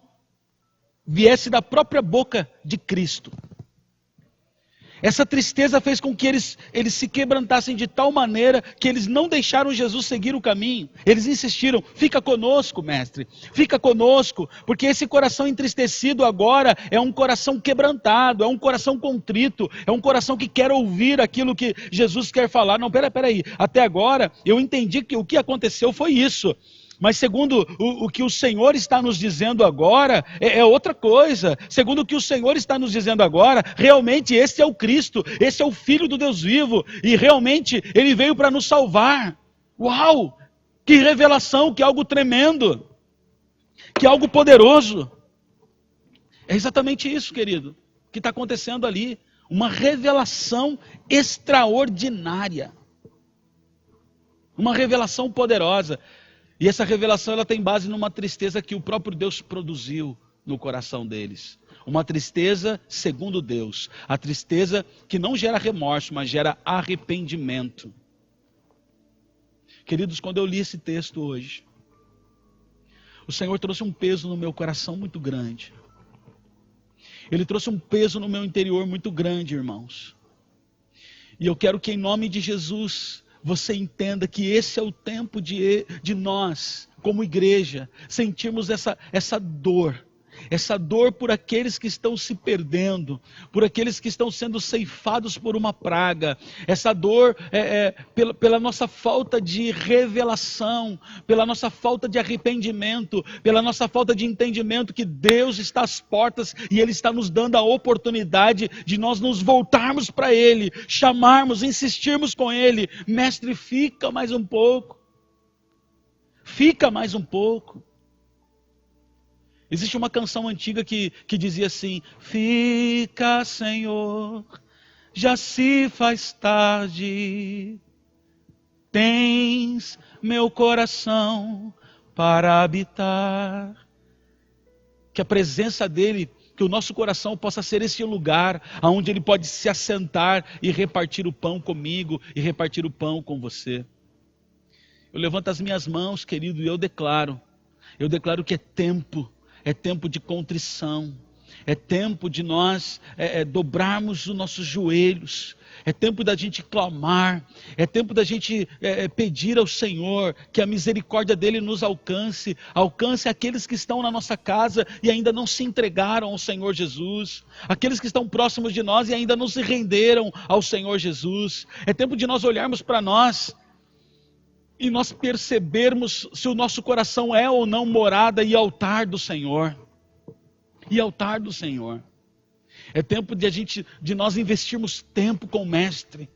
viesse da própria boca de Cristo. Essa tristeza fez com que eles se quebrantassem de tal maneira que eles não deixaram Jesus seguir o caminho. Eles insistiram: fica conosco, mestre, fica conosco, porque esse coração entristecido agora é um coração quebrantado, é um coração contrito, é um coração que quer ouvir aquilo que Jesus quer falar. Não, peraí, até agora eu entendi que o que aconteceu foi isso. Mas segundo o que o Senhor está nos dizendo agora, é outra coisa. Segundo o que o Senhor está nos dizendo agora, realmente esse é o Cristo, esse é o Filho do Deus vivo, e realmente Ele veio para nos salvar. Uau! Que revelação, que algo tremendo, que algo poderoso. É exatamente isso, querido, que está acontecendo ali. Uma revelação extraordinária. Uma revelação poderosa. E essa revelação ela tem base numa tristeza que o próprio Deus produziu no coração deles. Uma tristeza segundo Deus. A tristeza que não gera remorso, mas gera arrependimento. Queridos, quando eu li esse texto hoje, o Senhor trouxe um peso no meu coração muito grande. Ele trouxe um peso no meu interior muito grande, irmãos. E eu quero que em nome de Jesus você entenda que esse é o tempo de nós, como igreja, sentirmos essa dor por aqueles que estão se perdendo, por aqueles que estão sendo ceifados por uma praga, essa dor pela nossa falta de revelação, pela nossa falta de arrependimento, pela nossa falta de entendimento que Deus está às portas e Ele está nos dando a oportunidade de nós nos voltarmos para Ele, chamarmos, insistirmos com Ele: mestre, fica mais um pouco, fica mais um pouco. Existe uma canção antiga que dizia assim: fica, Senhor, já se faz tarde, tens meu coração para habitar. Que a presença dEle, que o nosso coração possa ser esse lugar onde Ele pode se assentar e repartir o pão comigo e repartir o pão com você. Eu levanto as minhas mãos, querido, e eu declaro que é tempo de contrição, é tempo de nós dobrarmos os nossos joelhos, é tempo da gente clamar, é tempo da gente pedir ao Senhor que a misericórdia dEle nos alcance aqueles que estão na nossa casa e ainda não se entregaram ao Senhor Jesus, aqueles que estão próximos de nós e ainda não se renderam ao Senhor Jesus. É tempo de nós olharmos para nós e nós percebermos se o nosso coração é ou não morada e altar do Senhor. E altar do Senhor. É tempo de nós investirmos tempo com o Mestre.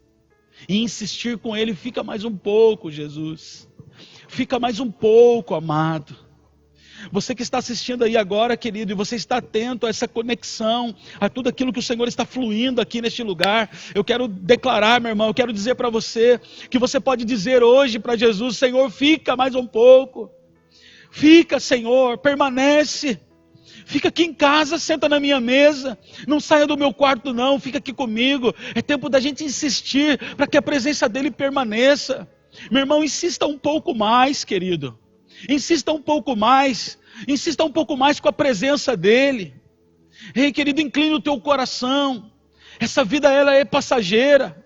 E insistir com Ele: fica mais um pouco, Jesus. Fica mais um pouco, amado. Você que está assistindo aí agora, querido, e você está atento a essa conexão, a tudo aquilo que o Senhor está fluindo aqui neste lugar, eu quero declarar, meu irmão, eu quero dizer para você, que você pode dizer hoje para Jesus: Senhor, fica mais um pouco, fica, Senhor, permanece, fica aqui em casa, senta na minha mesa, não saia do meu quarto não, fica aqui comigo. É tempo da gente insistir para que a presença dEle permaneça. Meu irmão, insista um pouco mais, querido. Insista um pouco mais com a presença dEle. Ei, querido, inclina o teu coração. Essa vida, ela é passageira.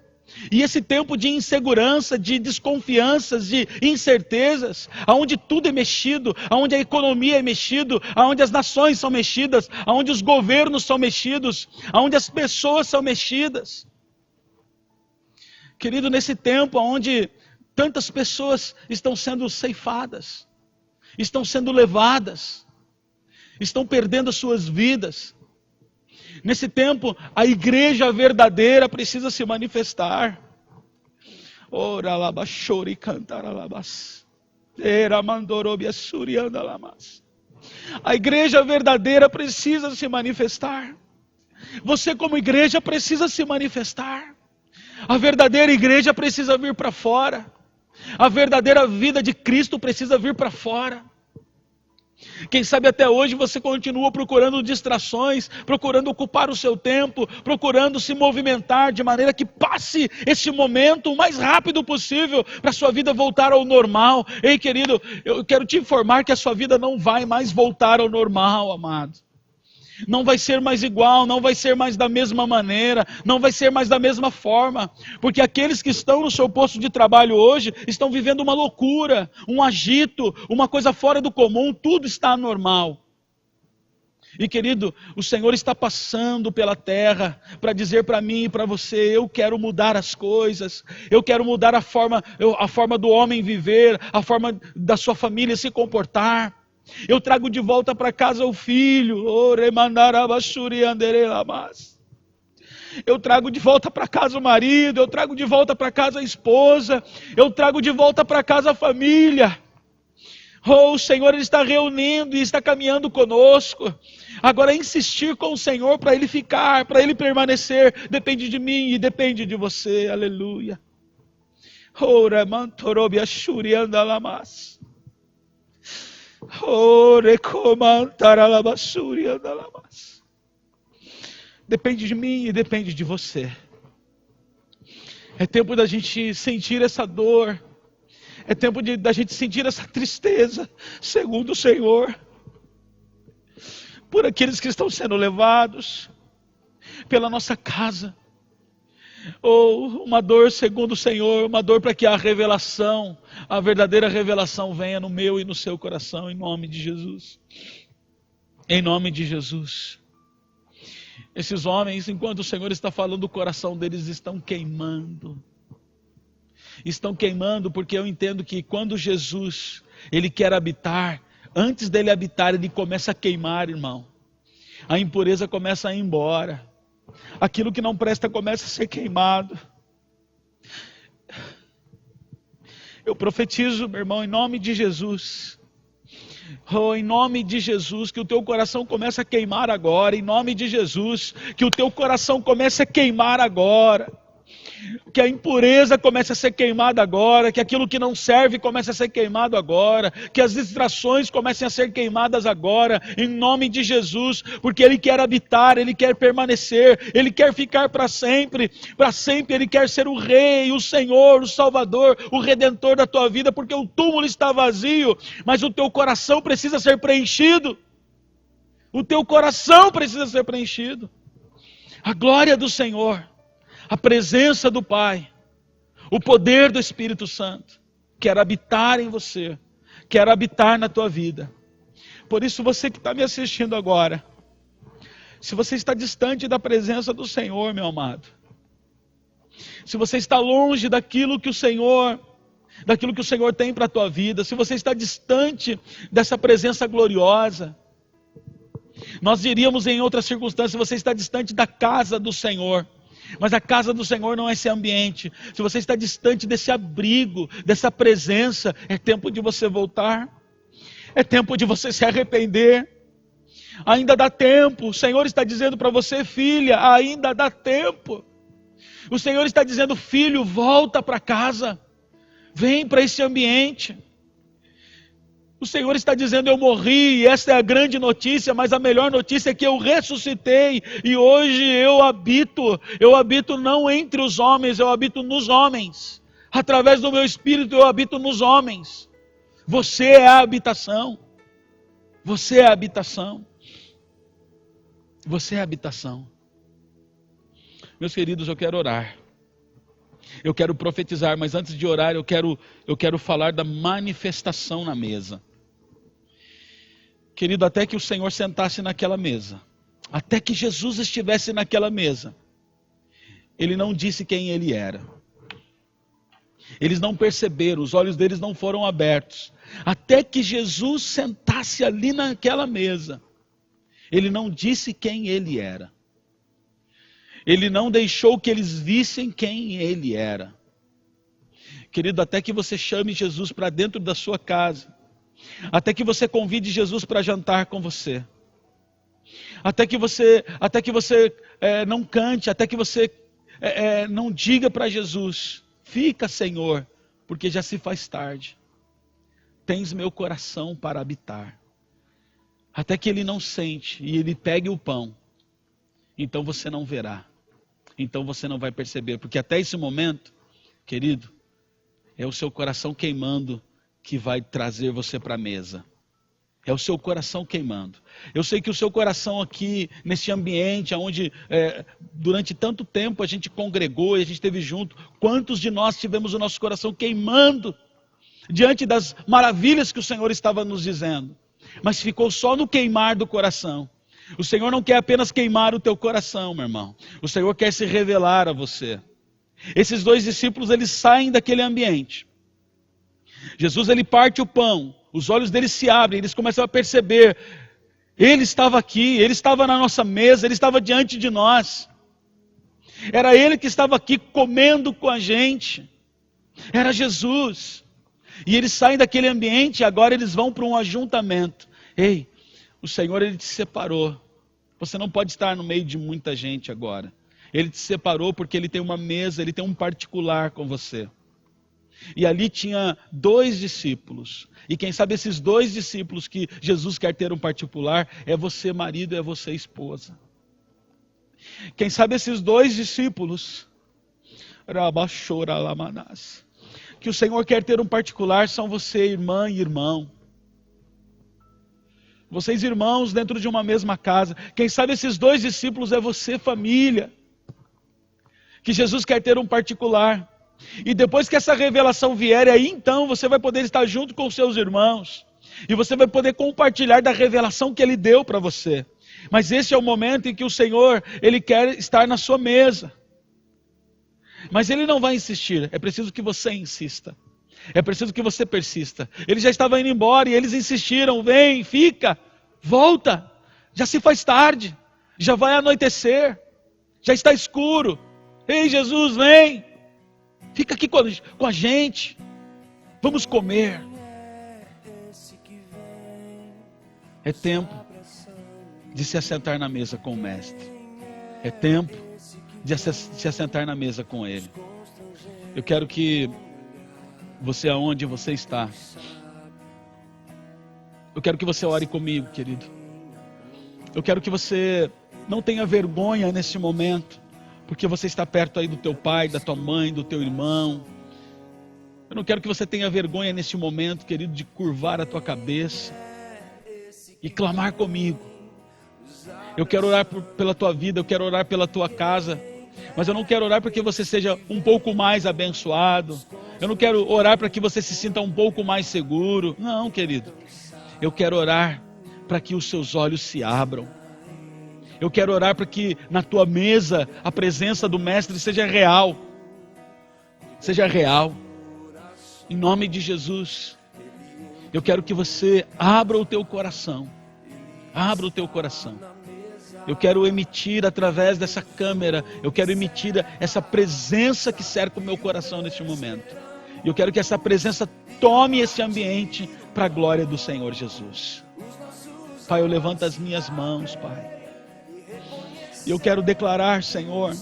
E esse tempo de insegurança, de desconfianças, de incertezas, aonde tudo é mexido, aonde a economia é mexida, aonde as nações são mexidas, aonde os governos são mexidos, aonde as pessoas são mexidas. Querido, nesse tempo onde tantas pessoas estão sendo ceifadas, estão sendo levadas, estão perdendo as suas vidas. Nesse tempo, a igreja verdadeira precisa se manifestar. Ora laba chori cantar alabas. Era mandorobi assurianda lamas. A igreja verdadeira precisa se manifestar. Você como igreja precisa se manifestar. A verdadeira igreja precisa vir para fora. A verdadeira vida de Cristo precisa vir para fora. Quem sabe até hoje você continua procurando distrações, procurando ocupar o seu tempo, procurando se movimentar de maneira que passe esse momento o mais rápido possível para a sua vida voltar ao normal. Ei, querido, eu quero te informar que a sua vida não vai mais voltar ao normal, amado. Não vai ser mais igual, não vai ser mais da mesma maneira, não vai ser mais da mesma forma, porque aqueles que estão no seu posto de trabalho hoje estão vivendo uma loucura, um agito, uma coisa fora do comum, tudo está anormal. E querido, o Senhor está passando pela terra para dizer para mim e para você: eu quero mudar as coisas, eu quero mudar a forma do homem viver, a forma da sua família se comportar. Eu trago de volta para casa o filho, eu trago de volta para casa o marido, eu trago de volta para casa a esposa, eu trago de volta para casa a família. Oh, o Senhor, Ele está reunindo e está caminhando conosco. Agora, insistir com o Senhor para Ele ficar, para Ele permanecer, depende de mim e depende de você. Aleluia. Ora, mantorobi ashuri andalamas. Ore comantaralabashuri andalamas. Depende de mim e depende de você. É tempo da gente sentir essa dor. É tempo da gente sentir essa tristeza, segundo o Senhor, por aqueles que estão sendo levados, pela nossa casa, ou uma dor segundo o Senhor, uma dor para que a revelação, a verdadeira revelação venha no meu e no seu coração, em nome de Jesus. Em nome de Jesus. Esses homens, enquanto o Senhor está falando, o coração deles estão queimando. Estão queimando porque eu entendo que quando Jesus, Ele quer habitar, antes dele habitar, Ele começa a queimar, irmão. A impureza começa a ir embora. Aquilo que não presta começa a ser queimado. Eu profetizo, meu irmão, em nome de Jesus. Oh, em nome de Jesus, que o teu coração comece a queimar agora. Em nome de Jesus, que o teu coração comece a queimar agora. Que a impureza comece a ser queimada agora, que aquilo que não serve comece a ser queimado agora, que as distrações comecem a ser queimadas agora, em nome de Jesus, porque Ele quer habitar, Ele quer permanecer, Ele quer ficar para sempre Ele quer ser o Rei, o Senhor, o Salvador, o Redentor da tua vida, porque o túmulo está vazio, mas o teu coração precisa ser preenchido, o teu coração precisa ser preenchido, a glória do Senhor, a presença do Pai, o poder do Espírito Santo, quer habitar em você, quer habitar na tua vida. Por isso você que está me assistindo agora, se você está distante da presença do Senhor, meu amado, se você está longe daquilo que o Senhor tem para a tua vida, se você está distante dessa presença gloriosa, nós diríamos em outras circunstâncias, você está distante da casa do Senhor. Mas a casa do Senhor não é esse ambiente. Se você está distante desse abrigo, dessa presença, é tempo de você voltar. É tempo de você se arrepender. Ainda dá tempo. O Senhor está dizendo para você, filha, ainda dá tempo. O Senhor está dizendo, filho, volta para casa. Vem para esse ambiente. O Senhor está dizendo, eu morri, e esta é a grande notícia, mas a melhor notícia é que eu ressuscitei, e hoje eu habito não entre os homens, eu habito nos homens. Através do meu Espírito eu habito nos homens. Você é a habitação. Você é a habitação. Você é a habitação. Meus queridos, eu quero orar. Eu quero profetizar, mas antes de orar eu quero falar da manifestação na mesa. Querido, até que o Senhor sentasse naquela mesa, até que Jesus estivesse naquela mesa, Ele não disse quem Ele era. Eles não perceberam, os olhos deles não foram abertos. Até que Jesus sentasse ali naquela mesa, Ele não disse quem Ele era. Ele não deixou que eles vissem quem Ele era. Querido, até que você chame Jesus para dentro da sua casa, até que você convide Jesus para jantar com você, até que você não cante, até que você não diga para Jesus, fica Senhor, porque já se faz tarde, tens meu coração para habitar, até que Ele não sente e Ele pegue o pão, então você não verá, então você não vai perceber, porque até esse momento, querido, é o seu coração queimando que vai trazer você para a mesa. É o seu coração queimando. Eu sei que o seu coração aqui, nesse ambiente, onde durante tanto tempo a gente congregou e a gente esteve junto, quantos de nós tivemos o nosso coração queimando diante das maravilhas que o Senhor estava nos dizendo, mas ficou só no queimar do coração. O Senhor não quer apenas queimar o teu coração, meu irmão. O Senhor quer se revelar a você. Esses dois discípulos, eles saem daquele ambiente. Jesus, ele parte o pão, os olhos deles se abrem, eles começam a perceber, ele estava aqui, ele estava na nossa mesa, ele estava diante de nós. Era ele que estava aqui comendo com a gente. Era Jesus. E eles saem daquele ambiente e agora eles vão para um ajuntamento. Ei, o Senhor, ele te separou. Você não pode estar no meio de muita gente agora. Ele te separou porque ele tem uma mesa, ele tem um particular com você. E ali tinha 2 discípulos. E quem sabe esses 2 discípulos que Jesus quer ter um particular, é você marido, é você esposa. Quem sabe esses 2 discípulos, que o Senhor quer ter um particular, são você, irmã e irmão. Vocês irmãos dentro de uma mesma casa. Quem sabe esses 2 discípulos é você, família. Que Jesus quer ter um particular. E depois que essa revelação vier, aí então você vai poder estar junto com os seus irmãos. E você vai poder compartilhar da revelação que Ele deu para você. Mas esse é o momento em que o Senhor, Ele quer estar na sua mesa. Mas Ele não vai insistir, é preciso que você insista. É preciso que você persista. Ele já estava indo embora e eles insistiram, vem, fica, volta. Já se faz tarde, já vai anoitecer, já está escuro. Ei, Jesus, vem, fica aqui com a gente, vamos comer. É tempo de se assentar na mesa com o Mestre. É tempo de se assentar na mesa com Ele. Eu quero que você, aonde você está, eu quero que você ore comigo, querido. Eu quero que você não tenha vergonha nesse momento, porque você está perto aí do teu pai, da tua mãe, do teu irmão. Eu não quero que você tenha vergonha nesse momento, querido, de curvar a tua cabeça e clamar comigo. Eu quero orar pela tua vida, eu quero orar pela tua casa, mas eu não quero orar para que você seja um pouco mais abençoado. Eu não quero orar para que você se sinta um pouco mais seguro. Não, querido. Eu quero orar para que os seus olhos se abram. Eu quero orar para que na tua mesa a presença do Mestre seja real. Seja real. Em nome de Jesus. Eu quero que você abra o teu coração. Abra o teu coração. Eu quero emitir através dessa câmera, eu quero emitir essa presença que cerca o meu coração neste momento. E eu quero que essa presença tome esse ambiente para a glória do Senhor Jesus. Pai, eu levanto as minhas mãos, Pai. E eu quero declarar, Senhor,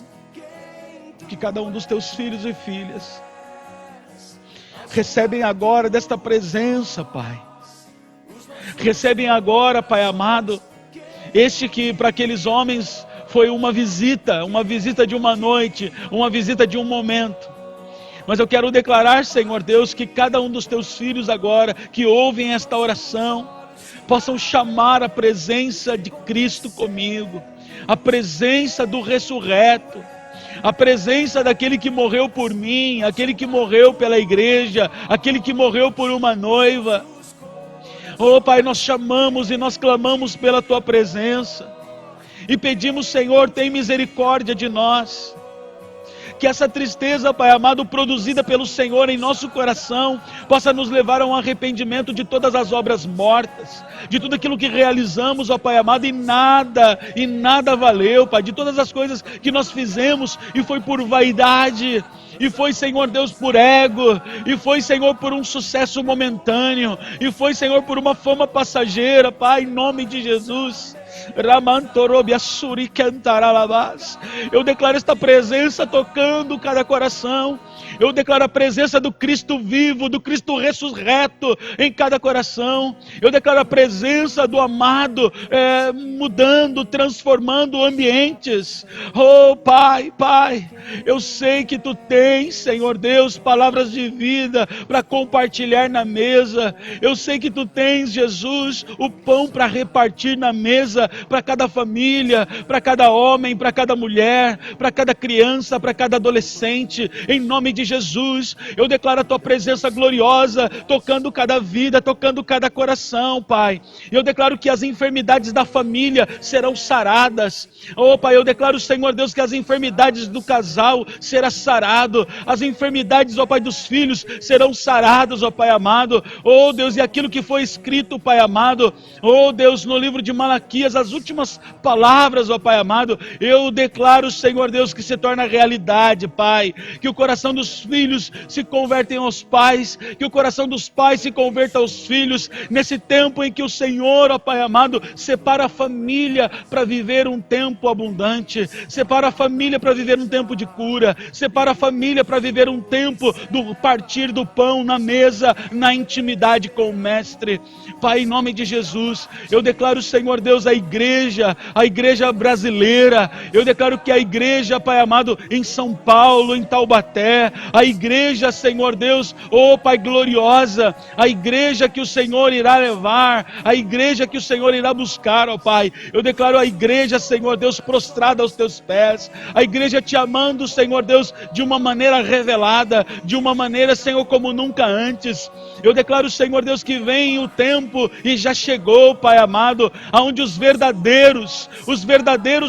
que cada um dos teus filhos e filhas recebem agora desta presença, Pai. Recebem agora, Pai amado, este que para aqueles homens foi uma visita de uma noite, uma visita de um momento. Mas eu quero declarar, Senhor Deus, que cada um dos teus filhos agora, que ouvem esta oração, possam chamar a presença de Cristo comigo, a presença do ressurreto, a presença daquele que morreu por mim, aquele que morreu pela igreja, aquele que morreu por uma noiva. Oh Pai, nós chamamos e nós clamamos pela Tua presença e pedimos, Senhor, tem misericórdia de nós. Que essa tristeza, Pai amado, produzida pelo Senhor em nosso coração, possa nos levar a um arrependimento de todas as obras mortas, de tudo aquilo que realizamos, ó Pai amado, e nada valeu, Pai, de todas as coisas que nós fizemos e foi por vaidade, e foi, Senhor Deus, por ego, e foi, Senhor, por um sucesso momentâneo, e foi, Senhor, por uma fama passageira, Pai, em nome de Jesus. Eu declaro esta presença tocando cada coração. Eu declaro a presença do Cristo vivo, do Cristo ressurreto em cada coração. Eu declaro a presença do amado mudando, transformando ambientes. Oh Pai, Pai, eu sei que Tu tens tens, Senhor Deus, palavras de vida para compartilhar na mesa. Eu sei que tu tens, Jesus, o pão para repartir na mesa para cada família, para cada homem, para cada mulher, para cada criança, para cada adolescente. Em nome de Jesus, eu declaro a tua presença gloriosa, tocando cada vida, tocando cada coração, Pai. Eu declaro que as enfermidades da família serão saradas. Oh, Pai, eu declaro, Senhor Deus, que as enfermidades do casal serão saradas. As enfermidades, ó Pai, dos filhos serão saradas, ó Pai amado. Oh, Deus, e aquilo que foi escrito, Pai amado, oh, Deus, no livro de Malaquias, as últimas palavras, ó Pai amado, eu declaro, Senhor Deus, que se torna realidade, Pai. Que o coração dos filhos se convertem aos pais, que o coração dos pais se converta aos filhos, nesse tempo em que o Senhor, ó Pai amado, separa a família para viver um tempo abundante, separa a família para viver um tempo de cura, separa a família para viver um tempo do partir do pão na mesa, na intimidade com o Mestre. Pai, em nome de Jesus, eu declaro, Senhor Deus, a igreja brasileira, eu declaro que a igreja, Pai amado, em São Paulo, em Taubaté, a igreja, Senhor Deus, oh Pai gloriosa, a igreja que o Senhor irá levar, a igreja que o Senhor irá buscar, ó Pai, eu declaro a igreja, Senhor Deus, prostrada aos teus pés, a igreja te amando, Senhor Deus, de uma maneira revelada, de uma maneira, Senhor, como nunca antes. Eu declaro, Senhor Deus, que vem o tempo e já chegou, Pai amado, aonde os verdadeiros,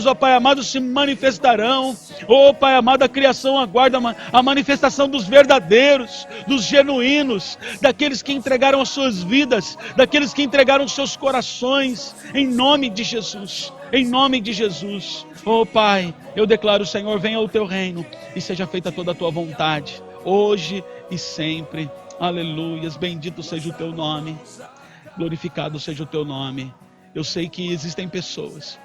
ó Pai amado, se manifestarão. Oh Pai amado, a criação aguarda a manifestação dos verdadeiros, dos genuínos, daqueles que entregaram as suas vidas, daqueles que entregaram os seus corações, em nome de Jesus, em nome de Jesus. Oh Pai, eu declaro, Senhor, venha o teu reino e seja feita toda a tua vontade, hoje e sempre. Aleluias, bendito seja o teu nome, glorificado seja o teu nome. Eu sei que existem pessoas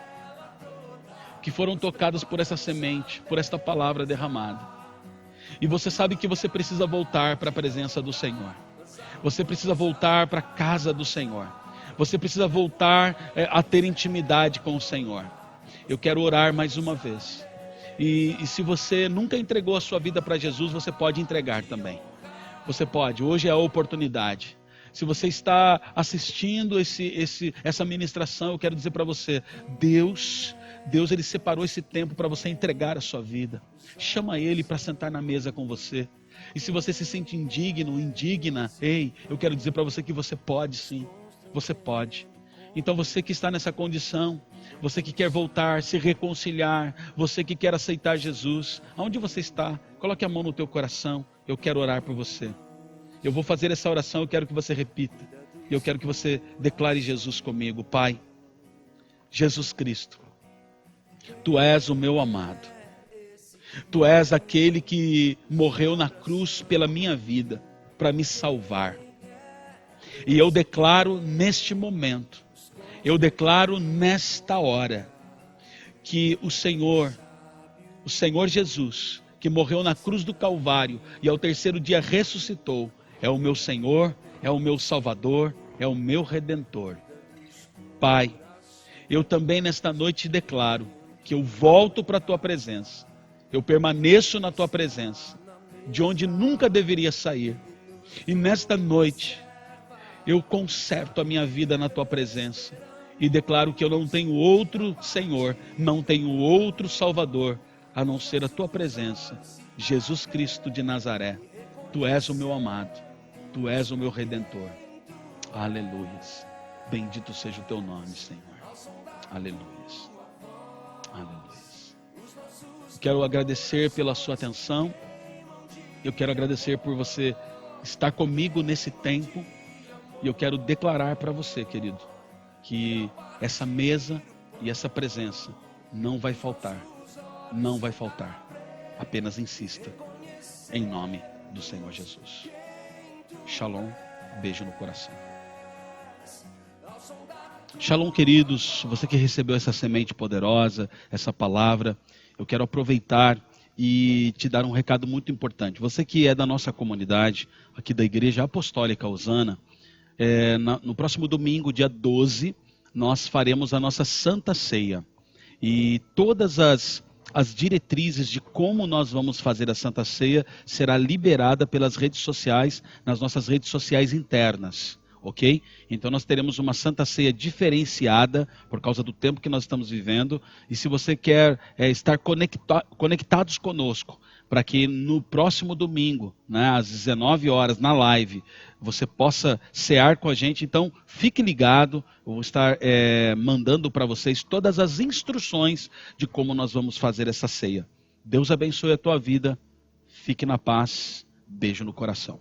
que foram tocadas por essa semente, por esta palavra derramada. E você sabe que você precisa voltar para a presença do Senhor. Você precisa voltar para a casa do Senhor. Você precisa voltar a ter intimidade com o Senhor. Eu quero orar mais uma vez. E se você nunca entregou a sua vida para Jesus, você pode entregar também. Você pode, hoje é a oportunidade. Se você está assistindo essa ministração, eu quero dizer para você, Deus ele separou esse tempo para você entregar a sua vida. Chama Ele para sentar na mesa com você. E se você se sente indigna, ei, eu quero dizer para você que você pode sim, você pode. Então você que está nessa condição, você que quer voltar, se reconciliar, você que quer aceitar Jesus, aonde você está, coloque a mão no teu coração, eu quero orar por você. Eu vou fazer essa oração, eu quero que você repita. E eu quero que você declare Jesus comigo. Pai, Jesus Cristo, Tu és o meu amado. Tu és aquele que morreu na cruz pela minha vida, para me salvar. E eu declaro neste momento, eu declaro nesta hora, que o Senhor Jesus, que morreu na cruz do Calvário e ao terceiro dia ressuscitou, é o meu Senhor, é o meu Salvador, é o meu Redentor. Pai, eu também nesta noite declaro que eu volto para a Tua presença, eu permaneço na Tua presença, de onde nunca deveria sair. E nesta noite, eu conserto a minha vida na Tua presença e declaro que eu não tenho outro Senhor, não tenho outro Salvador, a não ser a Tua presença, Jesus Cristo de Nazaré. Tu és o meu amado, Tu és o meu Redentor. Aleluias. Bendito seja o Teu nome, Senhor. Aleluias. Aleluias. Quero agradecer pela sua atenção. Eu quero agradecer por você estar comigo nesse tempo. E eu quero declarar para você, querido, que essa mesa e essa presença não vai faltar. Não vai faltar. Apenas insista. Em nome do Senhor Jesus. Shalom. Beijo no coração. Shalom, queridos. Você que recebeu essa semente poderosa, essa palavra, eu quero aproveitar e te dar um recado muito importante. Você que é da nossa comunidade, aqui da Igreja Apostólica Osana, no próximo domingo, dia 12, nós faremos a nossa Santa Ceia. E todas as as diretrizes de como nós vamos fazer a Santa Ceia será liberada pelas redes sociais, nas nossas redes sociais internas. Ok? Então nós teremos uma Santa Ceia diferenciada por causa do tempo que nós estamos vivendo. E se você quer estar conectados conosco, para que no próximo domingo, né, às 19 horas, na live, você possa cear com a gente, então fique ligado. Eu vou estar mandando para vocês todas as instruções de como nós vamos fazer essa ceia. Deus abençoe a tua vida. Fique na paz. Beijo no coração.